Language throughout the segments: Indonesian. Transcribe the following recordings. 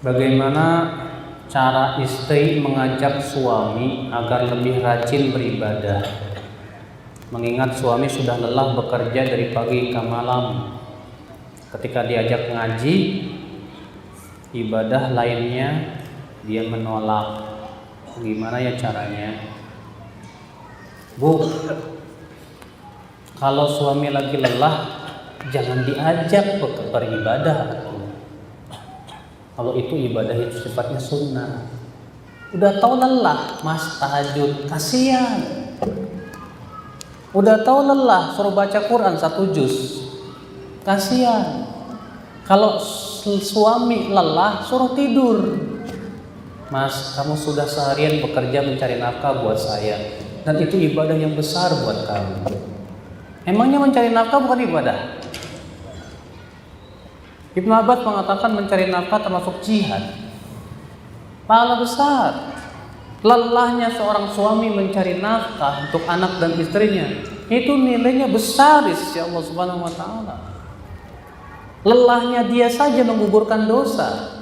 Bagaimana cara istri mengajak suami agar lebih rajin beribadah, mengingat suami sudah lelah bekerja dari pagi ke malam. Ketika diajak ngaji, ibadah lainnya dia menolak. Gimana ya caranya? Bu, kalau suami lagi lelah, jangan diajak beribadah. Kalau itu ibadah itu sifatnya sunnah. Udah tahu lelah, mas tahajud, kasihan. Udah tahu lelah, suruh baca Quran 1 juz, kasihan. Kalau suami lelah, suruh tidur. Mas, kamu sudah seharian bekerja mencari nafkah buat saya, dan itu ibadah yang besar buat kamu. Emangnya mencari nafkah bukan ibadah? Ibnu Abbas mengatakan mencari nafkah termasuk jihad. Pahala besar. Lelahnya seorang suami mencari nafkah untuk anak dan istrinya, itu nilainya besar di sisi Allah Subhanahu wa taala. Lelahnya dia saja menggugurkan dosa.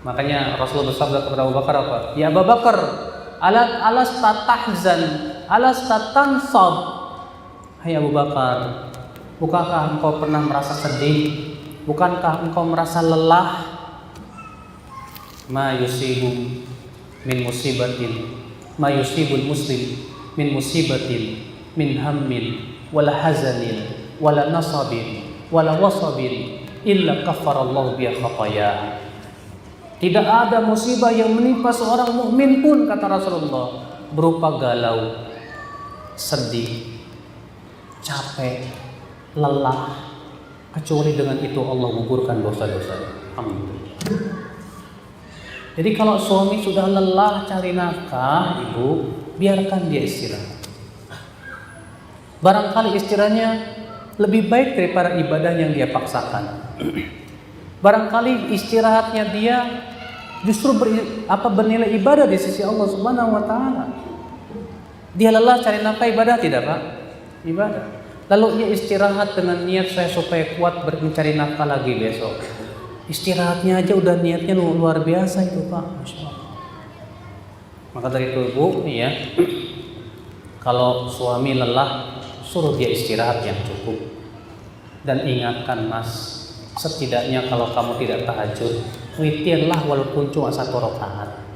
Makanya Rasulullah bersabda kepada Abu Bakar apa? Ya Abu Bakar, alasta tahzan, alasta tansab. Hai Abu Bakar, bukankah engkau pernah merasa sedih? Bukankah engkau merasa lelah? Ma yusibu min musibatin, ma yusibul muslim min musibatin, min hammin, wala hazanin, wala nasabin, wala wasabin, illa kaffarallahu biha khataya. Tidak ada musibah yang menimpa seorang mukmin pun, kata Rasulullah, berupa galau, sedih, capek, lelah, kecuali dengan itu Allah gugurkan dosa-dosanya. Alhamdulillah. Jadi kalau suami sudah lelah cari nafkah, ibu, biarkan dia istirahat. Barangkali istirahatnya lebih baik daripada ibadah yang dia paksakan. Barangkali istirahatnya dia justru bernilai ibadah di sisi Allah Subhanahu wa taala. Dia lelah cari nafkah, ibadah tidak, Pak? Ibadah. Lalu ia istirahat dengan niat saya supaya kuat mencari nafkah lagi besok. Istirahatnya aja udah niatnya luar biasa itu, Pak. Masya Allah. Maka dari itu ibu, ya, kalau suami lelah, suruh dia istirahat yang cukup. Dan ingatkan mas, setidaknya kalau kamu tidak tahajud, witirlah walaupun cuma 1 rakaat.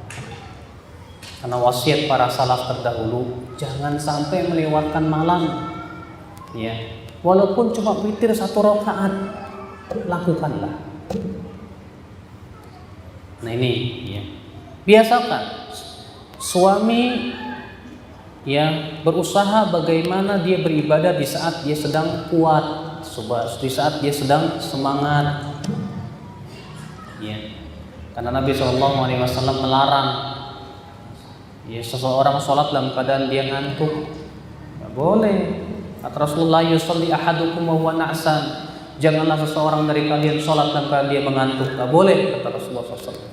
Karena wasiat para salaf terdahulu, jangan sampai melewatkan malam. Ya, walaupun cuma witir 1 rakaat, lakukanlah. Nah ini, ya, biasakan suami ya berusaha bagaimana dia beribadah di saat dia sedang kuat, di saat dia sedang semangat. Ya, karena Nabi SAW melarang ya seseorang sholat dalam keadaan dia ngantuk. Tidak boleh. Kata Rasulullah, yusalli ahadukum wa huwa na'san. Janganlah seseorang dari kalian sholat dalam keadaan dia mengantuk. Tidak boleh, kata Rasulullah SAW.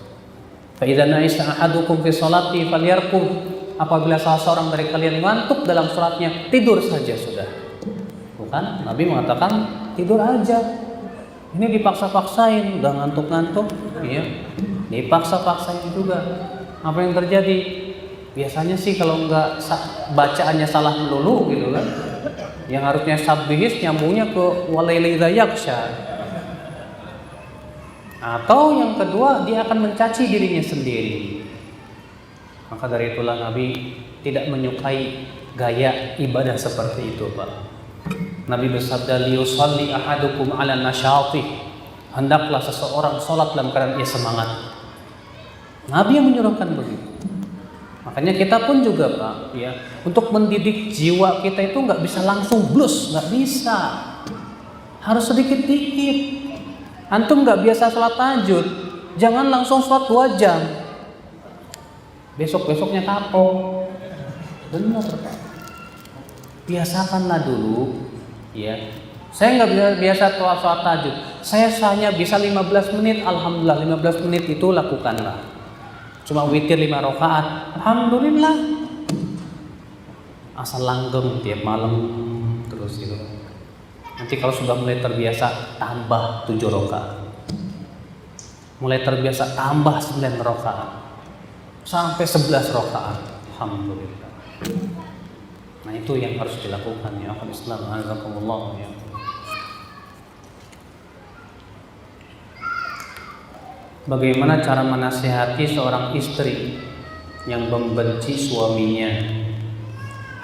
Fa idza na'isa ahadukum fi sholati falyarqud. Apabila salah seorang dari kalian ngantuk dalam sholatnya, tidur saja sudah. Bukan? Nabi mengatakan tidur aja. Ini dipaksa-paksain, udah ngantuk-ngantuk, ya. Dipaksa-paksain juga. Apa yang terjadi? Biasanya sih kalau enggak bacaannya salah melulu gitu kan. Yang harusnya sabbihis nyambungnya ke walaili yaksha. Atau yang kedua, dia akan mencaci dirinya sendiri. Maka dari itulah Nabi tidak menyukai gaya ibadah seperti itu, Pak. Nabi bersabda, liyusalli ahadukum ala nasyatih. Hendaklah seseorang sholat dalam keadaan ia semangat. Nabi yang menyuruhkan begitu. Makanya kita pun juga, Pak, ya, untuk mendidik jiwa kita itu nggak bisa langsung blus, nggak bisa. Harus sedikit-dikit. Antum nggak biasa sholat tahajud, jangan langsung sholat 2 jam. Besok-besoknya kapok. Benar, Pak. Biasakanlah dulu, ya. Saya nggak biasa sholat tahajud. Saya hanya bisa 15 menit, alhamdulillah 15 menit itu lakukanlah. Cuma witir 5 rakaat, alhamdulillah. Asal langgeng tiap malam terus gitu. Nanti kalau sudah mulai terbiasa, tambah 7 rakaat. mulai terbiasa tambah 9 rakaat sampai 11 rakaat. Alhamdulillah. Nah, itu yang harus dilakukan ya akhwat Islam, azakumullah ya. Bagaimana cara menasihati seorang istri yang membenci suaminya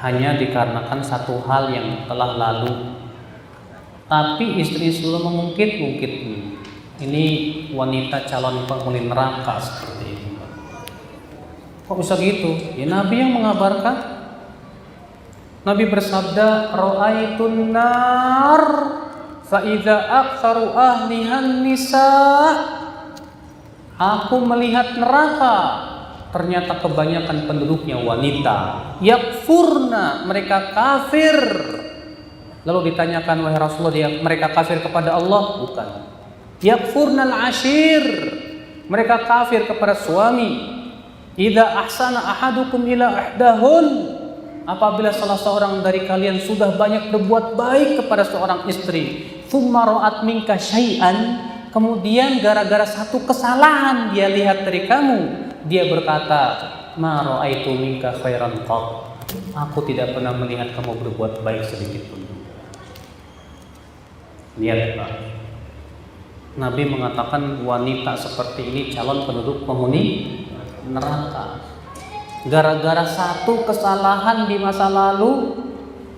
hanya dikarenakan satu hal yang telah lalu, tapi istri selalu mengungkit-ungkit. Ini wanita calon penghuni neraka seperti ini. Kok bisa gitu? Ya Nabi yang mengabarkan. Nabi bersabda, "Ra'aitun nar fa idza aktsaru ahlihan nisa." Aku melihat neraka, ternyata kebanyakan penduduknya wanita. Yakfurna, mereka kafir. Lalu ditanyakan, wahai Rasulullah, mereka kafir kepada Allah? Bukan. Yakfurnal ashir, mereka kafir kepada suami. Idza ahsana ahadukum ila ihdahun, apabila salah seorang dari kalian sudah banyak berbuat baik kepada seorang istri, thumma ra'at minka syai'an, kemudian gara-gara satu kesalahan dia lihat dari kamu, dia berkata, ma ra'aitu minka khairan qat, aku tidak pernah melihat kamu berbuat baik sedikit pun. Lihat Pak, Nabi mengatakan wanita seperti ini calon penduduk penghuni neraka. Gara-gara satu kesalahan di masa lalu,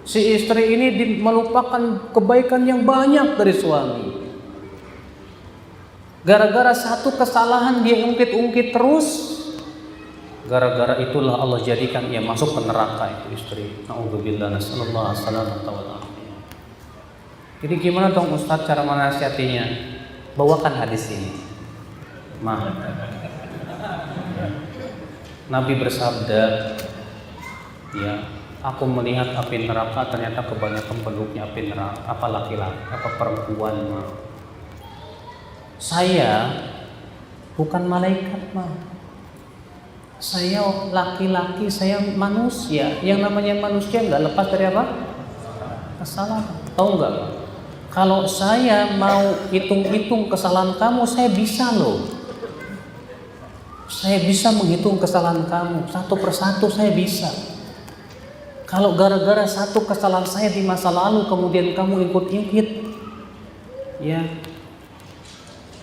si istri ini melupakan kebaikan yang banyak dari suami. Gara-gara satu kesalahan dia ungkit-ungkit terus. Gara-gara itulah Allah jadikan ia masuk ke neraka itu istri. Na'udzubillah, nasallallahu alaihi wasallam. Jadi gimana dong Ustaz cara menasihatinya? Bawakan hadis ini. Nabi bersabda, ya, aku melihat api neraka, ternyata kebanyakan penduduknya api neraka. Apa laki-laki, apa perempuan? Saya bukan malaikat, saya laki-laki, saya manusia. Yang namanya manusia nggak lepas dari apa? Kesalahan. Tahu nggak? Kalau saya mau hitung-hitung kesalahan kamu, saya bisa loh. Saya bisa menghitung kesalahan kamu satu persatu, saya bisa. Kalau gara-gara satu kesalahan saya di masa lalu kemudian kamu ikut-ikut, ya,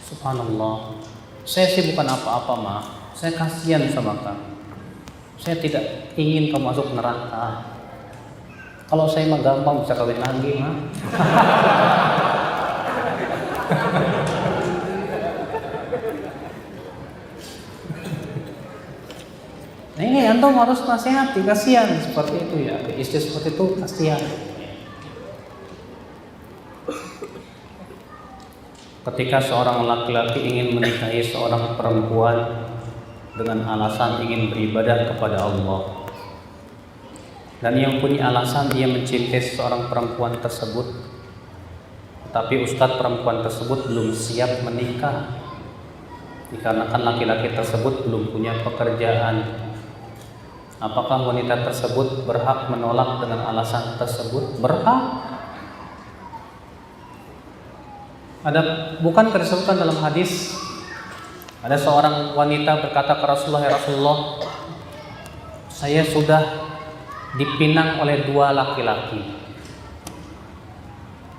subhanallah. Saya sih bukan apa-apa, Ma. Saya kasihan sama kamu. Saya tidak ingin kamu masuk neraka. Kalau saya mah gampang bisa kawin lagi, Ma. Nah ini antum harus nasihati, kasihan seperti itu ya, istri seperti itu kasihan. Ketika seorang laki-laki ingin menikahi seorang perempuan dengan alasan ingin beribadah kepada Allah, dan yang punya alasan ia mencintai seorang perempuan tersebut, tapi ustadz perempuan tersebut belum siap menikah dikarenakan laki-laki tersebut belum punya pekerjaan. Apakah wanita tersebut berhak menolak dengan alasan tersebut? Berhak. Bukan disebutkan dalam hadis, ada seorang wanita berkata ke Rasulullah, ya Rasulullah, saya sudah dipinang oleh dua laki-laki.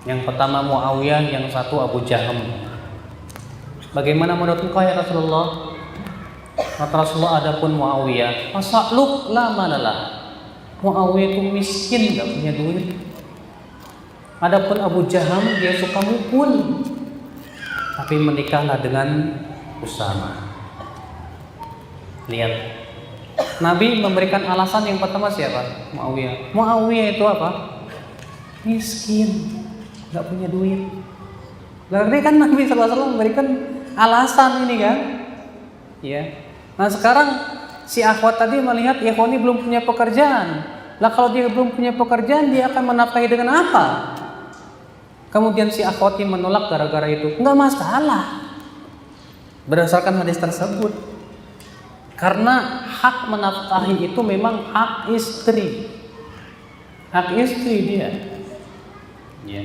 Yang pertama Muawiyah, yang satu Abu Jaham. Bagaimana menurut engkau ya Rasulullah? Kata Rasulullah, adapun Muawiyah, fasaluk la manalah. Muawiyah itu miskin, enggak punya duit. Adapun Abu Jaham, dia suka mukul. Tapi menikahlah dengan Usama. Lihat, Nabi memberikan alasan yang pertama siapa? Muawiyah. Muawiyah itu apa? Miskin, enggak punya duit. Berarti kan Nabi SAW memberikan alasan ini kan? Ya. Nah sekarang si akhwat tadi melihat ikhwani belum punya pekerjaan. Lah kalau dia belum punya pekerjaan, dia akan menafkahi dengan apa? Kemudian si akhwati menolak gara-gara itu. Enggak masalah. Berdasarkan hadis tersebut. Karena hak menafkahi itu memang hak istri. Hak istri dia. Ya.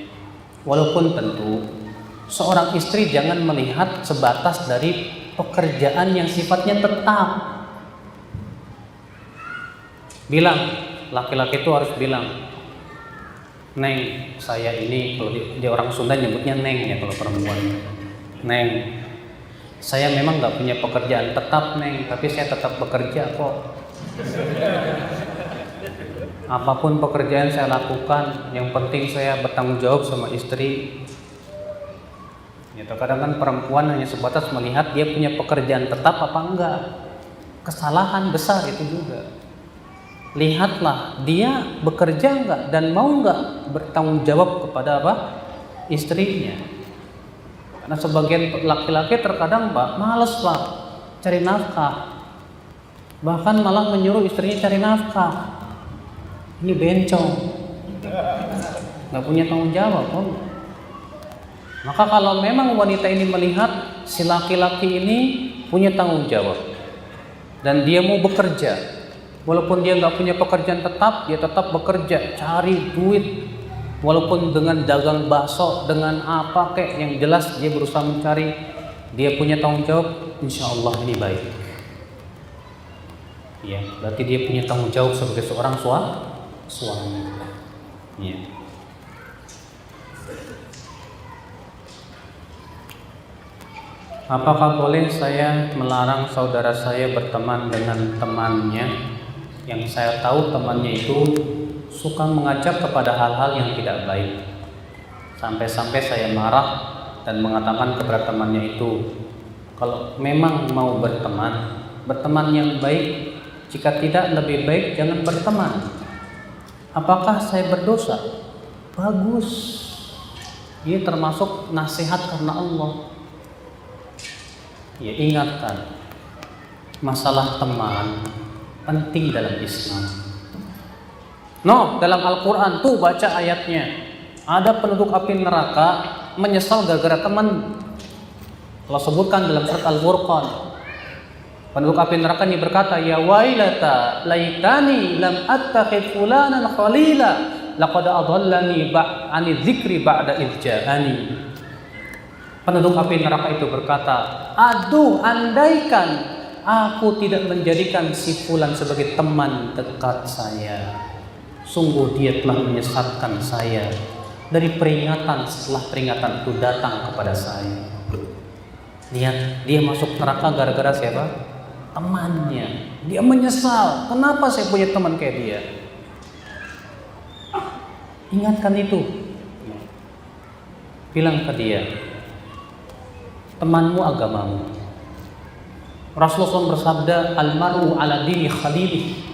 Walaupun tentu seorang istri jangan melihat sebatas dari pekerjaan yang sifatnya tetap. Bilang, laki-laki itu harus bilang, Neng, saya ini, kalau di orang Sunda nyebutnya Neng ya kalau perempuan. Neng, saya memang nggak punya pekerjaan tetap Neng, tapi saya tetap bekerja kok. Apapun pekerjaan saya lakukan, yang penting saya bertanggung jawab sama istri. Ya, terkadang kan perempuan hanya sebatas melihat dia punya pekerjaan tetap apa enggak. Kesalahan besar itu juga. Lihatlah dia bekerja enggak dan mau enggak bertanggung jawab kepada apa? Istrinya. Karena sebagian laki-laki terkadang malas Pak cari nafkah. Bahkan malah menyuruh istrinya cari nafkah. Ini bencong, nggak punya tanggung jawab. Maka kalau memang wanita ini melihat si laki-laki ini punya tanggung jawab dan dia mau bekerja, walaupun dia nggak punya pekerjaan tetap, dia tetap bekerja, cari duit, walaupun dengan dagang bakso, dengan apa kek, yang jelas dia berusaha mencari, dia punya tanggung jawab, insya Allah ini baik. Ya, berarti dia punya tanggung jawab sebagai seorang suami. Ya. Apakah boleh saya melarang saudara saya berteman dengan temannya yang saya tahu temannya itu suka mengajak kepada hal-hal yang tidak baik? Sampai-sampai saya marah dan mengatakan kepada temannya itu, kalau memang mau berteman yang baik, jika tidak lebih baik jangan berteman. Apakah saya berdosa? Bagus. Ini termasuk nasihat karena Allah. Ya, ingatkan, masalah teman penting dalam Islam. Dalam Al-Quran tuh baca ayatnya. Ada penduduk api neraka menyesal gara-gara teman. Allah sebutkan dalam surat Al-Furqan. Penduduk api neraka ini berkata, ya wailata laitani lam attakhid fulanan khalila laqad adallani ba'ani dzikri ba'da idh ja'ani. Penduduk api neraka itu berkata, aduh andaikan aku tidak menjadikan si fulan sebagai teman dekat saya. Sungguh dia telah menyesatkan saya dari peringatan setelah peringatan itu datang kepada saya. Lihat, dia masuk neraka gara-gara siapa? Temannya. Dia menyesal, kenapa saya punya teman kayak dia? Ingatkan itu. Bilang ke dia, temanmu agamamu. Rasulullah bersabda, almaru ala dini khalilih.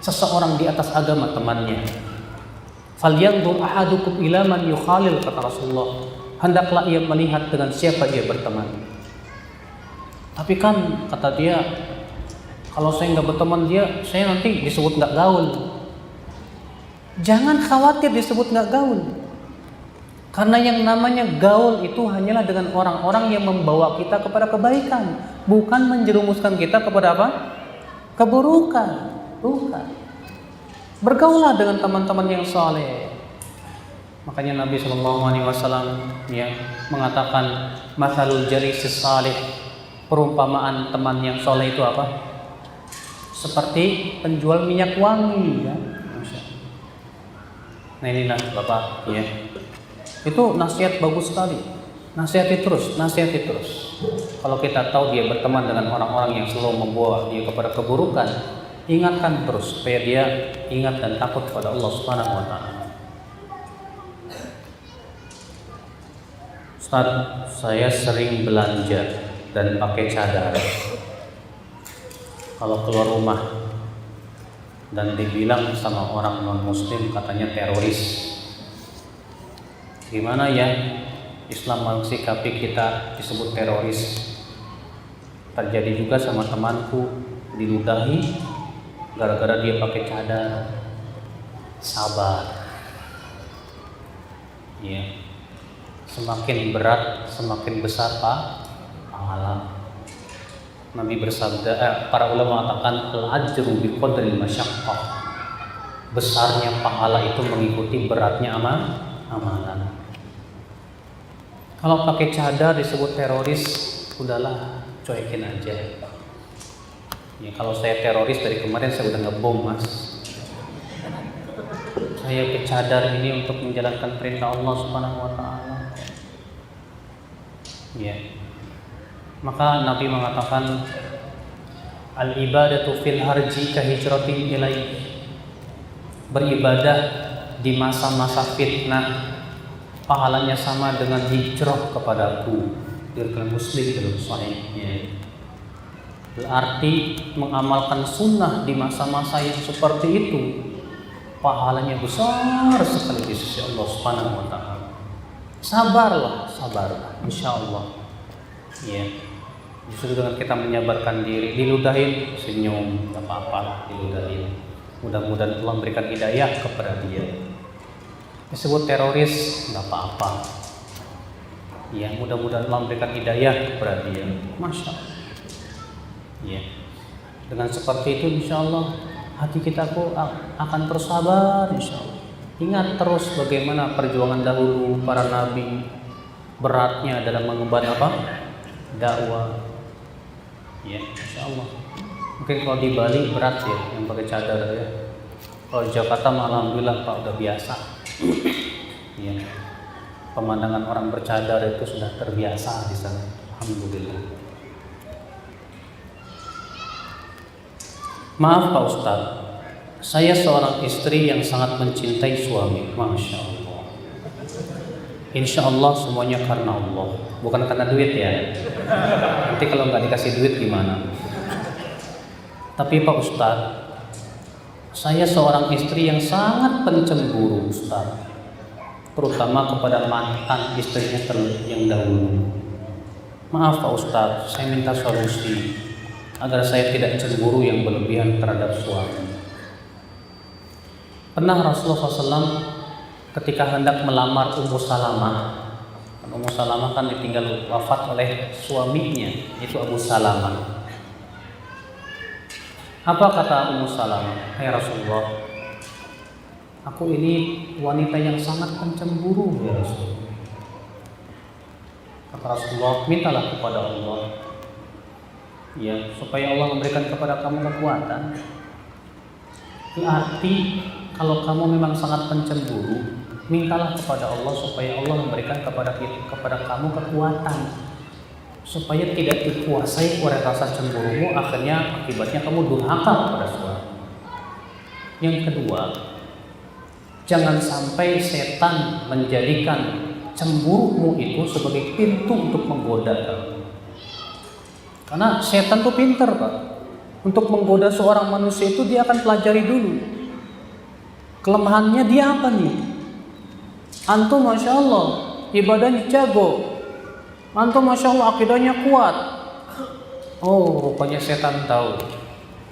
Seseorang di atas agama temannya. Falyanzur ahadukum ila man yukhalil, kata Rasulullah. Hendaklah ia melihat dengan siapa dia berteman. Tapi kan kata dia, kalau saya nggak berteman dia, saya nanti disebut nggak gaul. Jangan khawatir disebut nggak gaul, karena yang namanya gaul itu hanyalah dengan orang-orang yang membawa kita kepada kebaikan, bukan menjerumuskan kita kepada apa? Keburukan. Bukan. Bergaulah dengan teman-teman yang saleh. Makanya Nabi SAW mengatakan, mathalul jalisis salih. Perumpamaan teman yang soleh itu apa? Seperti penjual minyak wangi, ya. Nah inilah Bapak, ya. Itu nasihat bagus sekali. Nasihati terus. Kalau kita tahu dia berteman dengan orang-orang yang selalu membawa dia kepada keburukan, ingatkan terus supaya dia ingat dan takut kepada Allah Subhanahu wa taala. Ustaz, saya sering belanja dan pakai cadar kalau keluar rumah dan dibilang sama orang non-muslim katanya teroris. Gimana ya Islam mensikapi kita disebut teroris? Terjadi juga sama temanku, diludahi gara-gara dia pakai cadar. Sabar ya, semakin berat semakin besar pahala. Nabi bersabda, para ulama mengatakan al-ajru bi qadri masyaqqah. Besarnya pahala itu mengikuti beratnya amalan. Kalau pakai cadar disebut teroris, udahlah, cuekin aja. Ya, kalau saya teroris dari kemarin saya udah ngebom, Mas. Saya kecadar ini untuk menjalankan perintah Allah Subhanahu wa taala. Ya. Maka Nabi mengatakan al-ibadatu fil harji ka hijratin ilaih. Beribadah di masa-masa fitnah pahalanya sama dengan hijrah kepadaku. Diriwayatkan Muslim dalam sahihnya. Berarti mengamalkan sunnah di masa-masa yang seperti itu pahalanya besar sekali di sisi Allah Subhanahu wa taala. Sabarlah, insyaallah. Ya. Justru dengan kita menyabarkan diri, diludahin senyum, enggak apa-apa, diludahin. Mudah-mudahan Allah memberikan hidayah kepada dia. Disebut teroris, enggak apa-apa. Ya, mudah-mudahan Allah memberikan hidayah kepada dia. Masya Allah. Ya. Dengan seperti itu insyaallah hati kita akan terus sabar insyaallah. Ingat terus bagaimana perjuangan dahulu para nabi, beratnya dalam mengemban apa? Dakwah. Ya, insyaallah. Mungkin kalau di Bali berat ya yang pakai cadar ya. Kalau di Jakarta alhamdulillah Pak udah biasa. Ya. Pemandangan orang bercadar itu sudah terbiasa di sana. Alhamdulillah. Maaf Pak Ustadz, saya seorang istri yang sangat mencintai suami. Masya Allah. Insya Allah semuanya karena Allah, bukan karena duit ya. Nanti kalau nggak dikasih duit gimana? Tapi Pak Ustadz, saya seorang istri yang sangat pencemburu Ustadz, terutama kepada mantan istrinya yang dahulu. Maaf Pak Ustadz, saya minta solusi agar saya tidak cemburu yang berlebihan terhadap suami. Pernah Rasulullah SAW ketika hendak melamar Ummu Salamah, Ummu Salamah kan ditinggal wafat oleh suaminya, itu Abu Salamah. Apa kata Ummu Salamah? Hai Rasulullah, aku ini wanita yang sangat pencemburu ya Rasulullah. Kata Rasulullah, mintalah kepada Allah ya, supaya Allah memberikan kepada kamu kekuatan. Berarti kalau kamu memang sangat pencemburu, mintalah kepada Allah supaya Allah memberikan kepada kamu kekuatan, supaya tidak dikuasai oleh rasa cemburumu, akhirnya akibatnya kamu durhaka kepada suami. Yang kedua, jangan sampai setan menjadikan cemburumu itu sebagai pintu untuk menggoda kamu. Karena setan tuh pinter Pak. Untuk menggoda seorang manusia itu dia akan pelajari dulu kelemahannya dia apa nih. Antum Masya Allah ibadahnya jago, antum Masya Allah akidahnya kuat. Oh rupanya setan tahu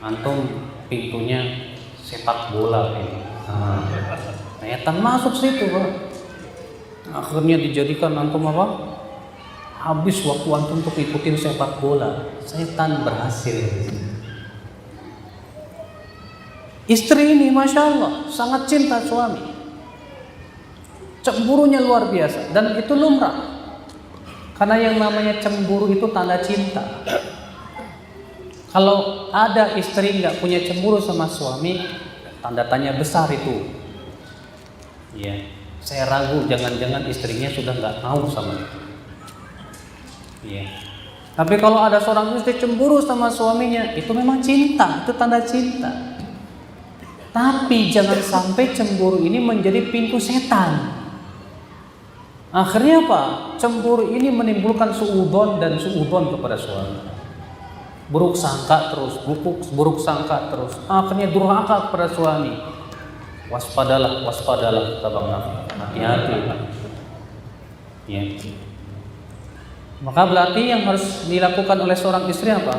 antum pintunya sepak bola ini. Setan masuk situ Pak. Akhirnya dijadikan antum apa? Habis waktu antum untuk ikutin sepak bola, setan berhasil. Istri ini Masya Allah sangat cinta suami, cemburunya luar biasa, dan itu lumrah. Karena yang namanya cemburu itu tanda cinta. Kalau ada istri nggak punya cemburu sama suami, tanda tanya besar itu. Ya, saya ragu jangan-jangan istrinya sudah nggak mau sama dia. Ya. Tapi kalau ada seorang istri cemburu sama suaminya, itu memang cinta, itu tanda cinta. Tapi jangan sampai cemburu ini menjadi pintu setan. Akhirnya apa? Cemburu ini menimbulkan suudzon dan suudzon kepada suami. Buruk sangka terus, buruk sangka terus. Akhirnya durhaka kepada suami. Waspadalah, kata Bang Nafi. Hati-hati. Ya. Maka berarti yang harus dilakukan oleh seorang istri apa?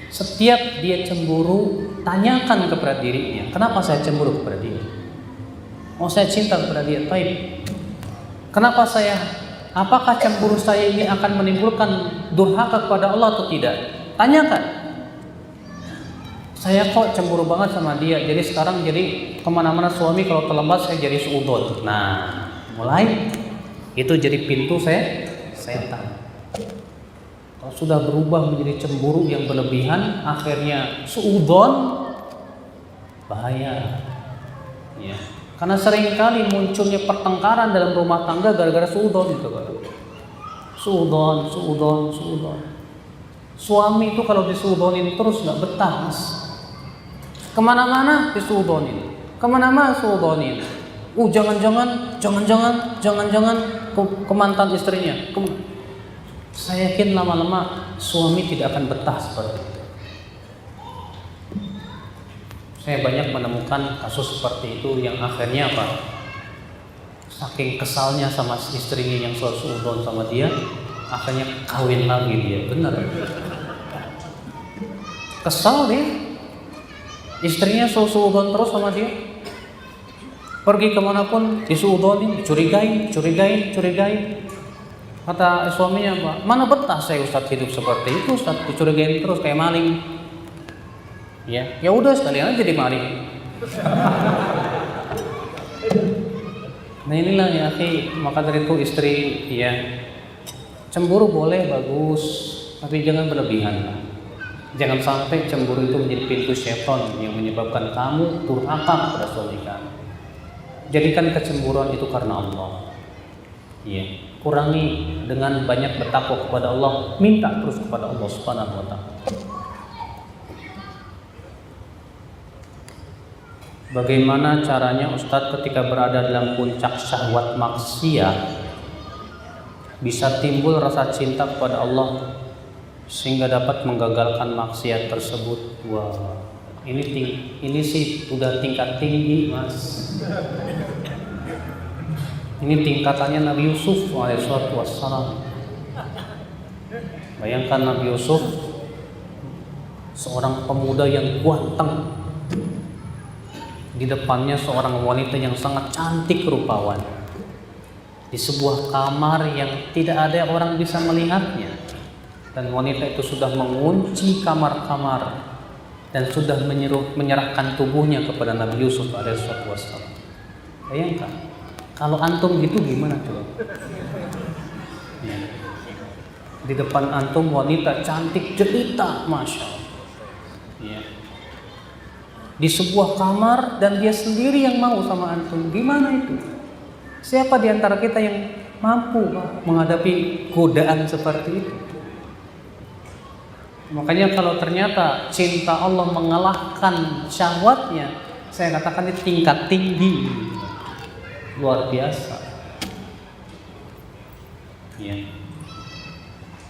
Setiap dia cemburu, tanyakan kepada dirinya, kenapa saya cemburu kepada dia? Oh saya cinta kepada dia, baik. Kenapa apakah cemburu saya ini akan menimbulkan durhaka kepada Allah atau tidak? Tanyakan. Saya kok cemburu banget sama dia, jadi sekarang kemana-mana suami kalau terlambat saya jadi suudzon. Nah, mulai itu jadi pintu setan. sudah berubah menjadi cemburu yang berlebihan, akhirnya suudzon, bahaya. Ya. Karena seringkali munculnya pertengkaran dalam rumah tangga gara-gara suudzon itu, Pak. Suudzon. Suami itu kalau disuudzonin terus nggak betah, Mas. Kemana-mana disuudzonin, kemana-mana suudzonin. Jangan-jangan ke mantan istrinya. Saya yakin lama-lama suami tidak akan betah seperti itu. Saya banyak menemukan kasus seperti itu yang akhirnya apa? Saking kesalnya sama istrinya yang selalu suudzon sama dia, akhirnya kawin lagi dia. Benar. Kesal dia. Istrinya selalu suudzon terus sama dia. Pergi kemanapun disuudzonin, dicurigai. Kata suaminya, Pak, mana betah saya Ustadz hidup seperti itu, Ustadz dicurigain terus kayak maling. Ya udah sekalian aja jadi maling. Nah inilah ya, maka dari itu istri ya cemburu boleh bagus, tapi jangan berlebihan. Jangan sampai cemburu itu menjadi pintu syaitan yang menyebabkan kamu durhaka kepada suami kamu. Jadikan kecemburuan itu karena Allah. Ya, kurangi dengan banyak bertakwa kepada Allah, minta terus kepada Allah Subhanahu wa taala. Bagaimana caranya Ustadz ketika berada dalam puncak syahwat maksiat bisa timbul rasa cinta kepada Allah sehingga dapat menggagalkan maksiat tersebut? Wah, ini sih udah tingkat tinggi, Mas. Ini tingkatannya Nabi Yusuf alaihissalam. Bayangkan Nabi Yusuf, seorang pemuda yang ganteng, di depannya seorang wanita yang sangat cantik rupawan, di sebuah kamar yang tidak ada orang bisa melihatnya, dan wanita itu sudah mengunci kamar-kamar dan sudah menyerahkan tubuhnya kepada Nabi Yusuf alaihissalam. Bayangkan, kalau antum gitu gimana coba? Ya. Di depan antum wanita cantik jelita, masya Allah. Ya. Di sebuah kamar dan dia sendiri yang mau sama antum, gimana itu? Siapa di antara kita yang mampu menghadapi godaan seperti itu? Makanya kalau ternyata cinta Allah mengalahkan syahwatnya, saya katakan ini tingkat tinggi, luar biasa. Ya.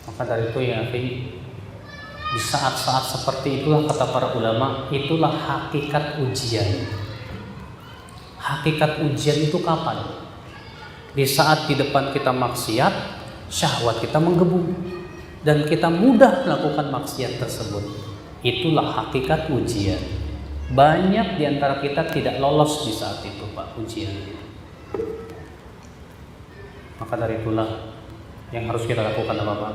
Maka dari itu ya, di saat-saat seperti itulah kata para ulama, itulah hakikat ujian. Hakikat ujian itu kapan? Di saat di depan kita maksiat, syahwat kita menggebu dan kita mudah melakukan maksiat tersebut. Itulah hakikat ujian. Banyak di antara kita tidak lolos di saat itu, Pak, ujian. Maka dari itulah yang harus kita lakukan apa, Pak?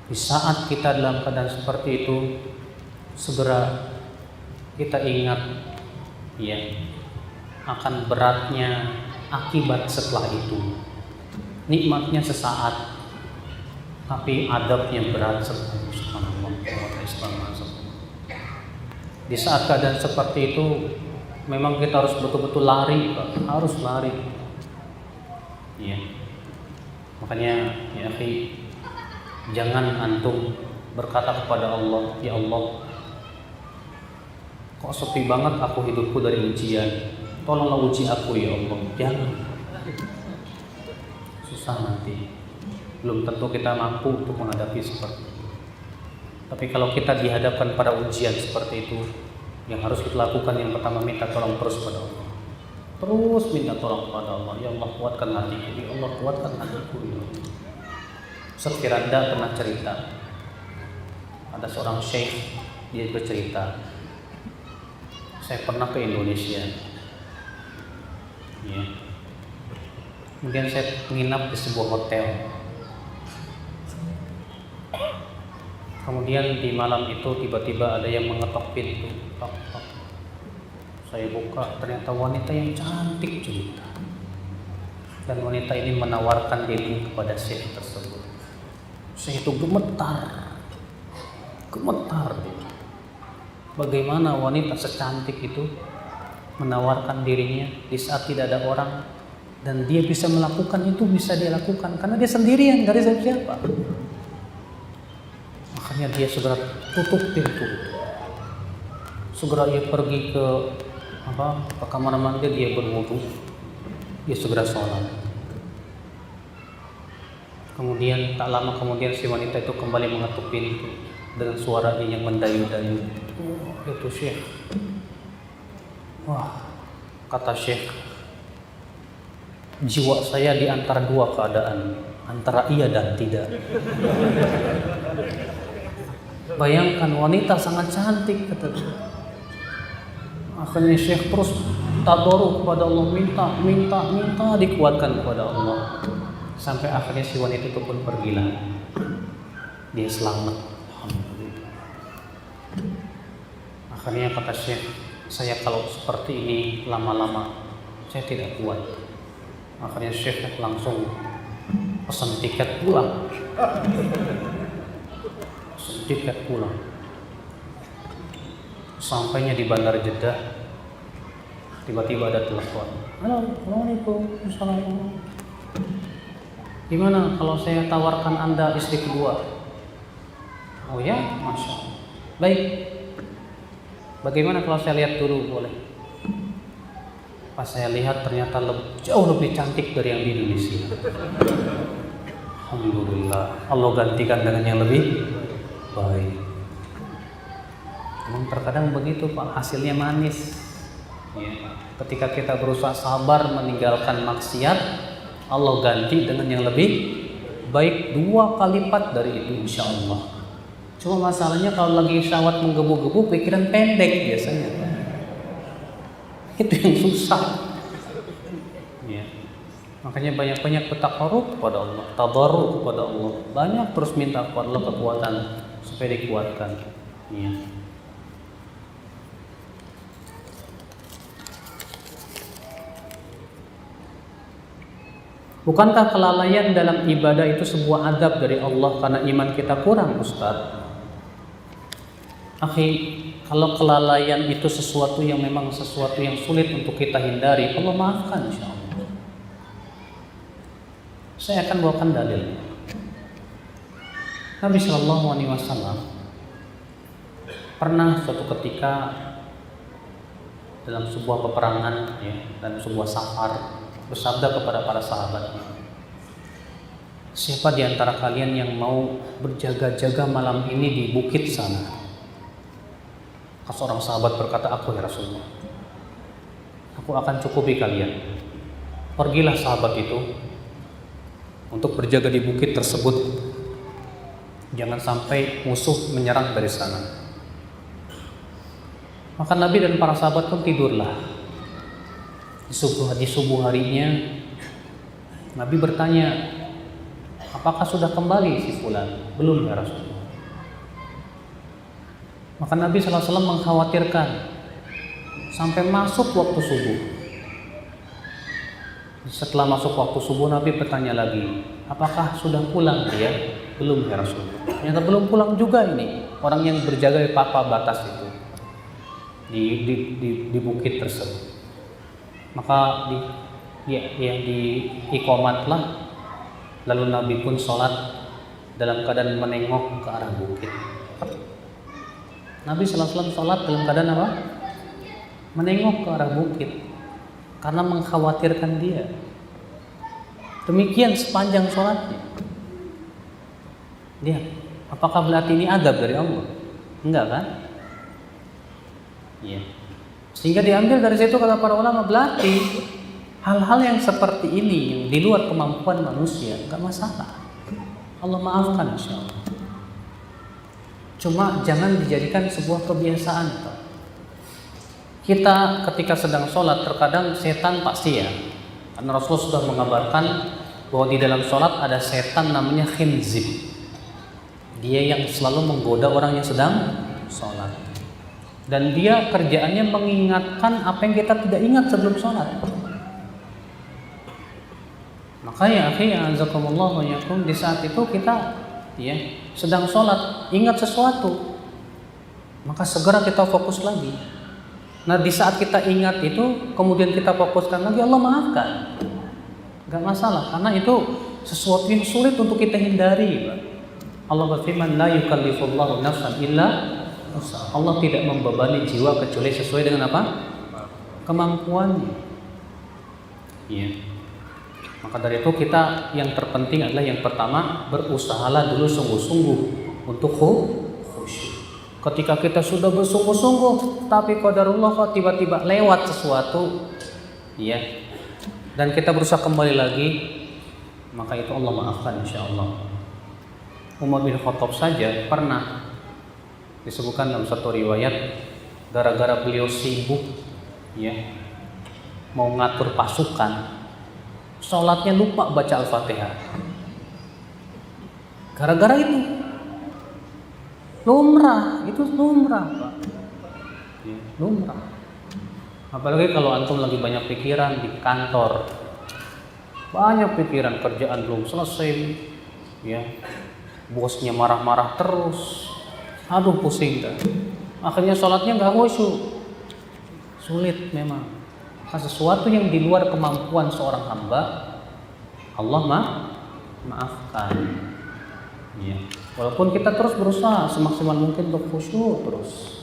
Di saat kita dalam keadaan seperti itu, segera kita ingat ya akan beratnya akibat setelah itu. Nikmatnya sesaat, tapi adabnya berat sekali. Subhanallah. Di saat keadaan seperti itu, memang kita harus betul-betul lari, Pak. Harus lari. Ya. Makanya ya akhi, jangan antum berkata kepada Allah, ya Allah, kok sepi banget aku hidupku dari ujian, tolonglah uji aku ya Allah. Jangan. Susah nanti. Belum tentu kita mampu untuk menghadapi seperti itu. Tapi kalau kita dihadapkan pada ujian seperti itu, yang harus kita lakukan yang pertama minta tolong terus kepada Allah. Terus minta tolong kepada Allah. Ya Allah, kuatkan hatiku. Ya Allah, kuatkan hatiku. Ya Allah. Ustaz Firanda pernah cerita, ada seorang syekh, dia bercerita, saya pernah ke Indonesia, ya. Kemudian saya menginap di sebuah hotel. Kemudian di malam itu tiba-tiba ada yang mengetok pintu. Tok, tok. Saya buka, ternyata wanita yang cantik jelita. Dan wanita ini menawarkan diri kepada syekh tersebut. Saya itu gemetar. Bagaimana wanita secantik itu menawarkan dirinya di saat tidak ada orang, dan dia bisa melakukan itu, bisa dia lakukan karena dia sendirian, gak ada siapa-siapa. Makanya dia segera tutup pintu, segera ia pergi ke kamar mandi, dia berwudu, dia segera sholat. Kemudian tak lama kemudian si wanita itu kembali mengetuk pintu dengan suaranya yang mendayu-dayu. Itu Syekh. Wah, kata Syekh, jiwa saya di antara dua keadaan, antara iya dan tidak. Bayangkan, wanita sangat cantik, kata dia. Akhirnya Syekh terus tadarruk kepada Allah, minta dikuatkan kepada Allah. Sampai akhirnya si wanita itu pun pergilah. Dia selamat. Alhamdulillah. Akhirnya kata Syekh, saya kalau seperti ini lama-lama saya tidak kuat. Akhirnya Syekh langsung pesan tiket pulang. Sampainya di Bandar Jeddah, tiba-tiba ada telepon. Halo, Assalamualaikum. Assalamualaikum. Gimana kalau saya tawarkan Anda istri kedua? Oh ya, Masya Allah. Baik. Bagaimana kalau saya lihat dulu, boleh? Pas saya lihat ternyata jauh lebih cantik dari yang di Indonesia. Alhamdulillah, Allah gantikan dengan yang lebih baik. Memang terkadang begitu Pak, hasilnya manis. Ya. Ketika kita berusaha sabar meninggalkan maksiat, Allah ganti dengan yang lebih baik 2 kali lipat dari itu, insya Allah. Cuma masalahnya kalau lagi syahwat menggebu-gebu, pikiran pendek biasanya. Itu yang susah. Ya. Makanya banyak-banyak bertakarub kepada Allah, tadarruk kepada Allah. Banyak terus minta kepada Allah kekuatan supaya dikuatkan. Ya. Bukankah kelalaian dalam ibadah itu sebuah adab dari Allah karena iman kita kurang, Ustaz? Akhi, kalau kelalaian itu sesuatu yang memang sesuatu yang sulit untuk kita hindari, Allah maafkan insyaallah. Saya akan bawakan dalil. Nabi Shallallahu Alaihi Wasallam pernah suatu ketika dalam sebuah peperangan, ya, dan sebuah safar, bersabda kepada para sahabatnya, siapa di antara kalian yang mau berjaga-jaga malam ini di bukit sana? Seorang sahabat berkata, aku ya Rasulullah, aku akan cukupi kalian. Pergilah sahabat itu untuk berjaga di bukit tersebut, jangan sampai musuh menyerang dari sana. Maka Nabi dan para sahabat pun tidurlah. Di subuh harinya Nabi bertanya, apakah sudah kembali si fulan? Belum ya Rasulullah. Maka Nabi SAW mengkhawatirkan sampai masuk waktu subuh. Setelah masuk waktu subuh, Nabi bertanya lagi, apakah sudah pulang dia? Belum ya Rasulullah. Ternyata belum pulang juga ini orang yang berjaga di papan batas itu di bukit tersebut. Maka di iqamatlah, lalu Nabi pun sholat dalam keadaan menengok ke arah bukit. Nabi SAW sholat dalam keadaan apa? Menengok ke arah bukit karena mengkhawatirkan dia. Demikian sepanjang sholatnya. Dia, apakah berarti ini adab dari Allah? Enggak kan? Iya. Sehingga diambil dari situ kata para ulama, berarti hal-hal yang seperti ini yang di luar kemampuan manusia enggak masalah. Allah maafkan insyaallah. Cuma jangan dijadikan sebuah kebiasaan. Kita ketika sedang sholat terkadang setan pasti ya. Karena Rasulullah sudah mengabarkan bahwa di dalam sholat ada setan namanya khinzib. Dia yang selalu menggoda orang yang sedang sholat. Dan dia kerjaannya mengingatkan apa yang kita tidak ingat sebelum sholat. Makanya akhirnya azakumullah wa yakum, di saat itu kita ya, sedang sholat, ingat sesuatu, maka segera kita fokus lagi. Nah, di saat kita ingat itu, kemudian kita fokuskan lagi, Allah maafkan, nggak masalah, karena itu sesuatu yang sulit untuk kita hindari. Allah berfirman, la yukallifullahu nafsan illa wus'aha. Allah tidak membebani jiwa kecuali sesuai dengan apa? Kemampuannya. Iya. Maka dari itu kita yang terpenting adalah yang pertama, berusahalah dulu sungguh-sungguh untuk khusyuk. Ketika kita sudah bersungguh-sungguh, tapi qadarullah kok tiba-tiba lewat sesuatu, ya, dan kita berusaha kembali lagi, maka itu Allah maafkan insyaallah. Umar bin Khattab saja pernah disebutkan dalam satu riwayat, gara-gara beliau sibuk, ya, mau ngatur pasukan, sholatnya lupa baca Al-Fatihah. Gara-gara itu lumrah, itu lumrah, Pak. Ya, lumrah. Apalagi kalau antum lagi banyak pikiran di kantor, banyak pikiran, kerjaan belum selesai, ya, bosnya marah-marah terus, aduh pusing kan. Akhirnya sholatnya nggak khusyuk, sulit memang. Nah, sesuatu yang di luar kemampuan seorang hamba, Allah maafkan. Ya. Walaupun kita terus berusaha semaksimal mungkin untuk khusyuk terus.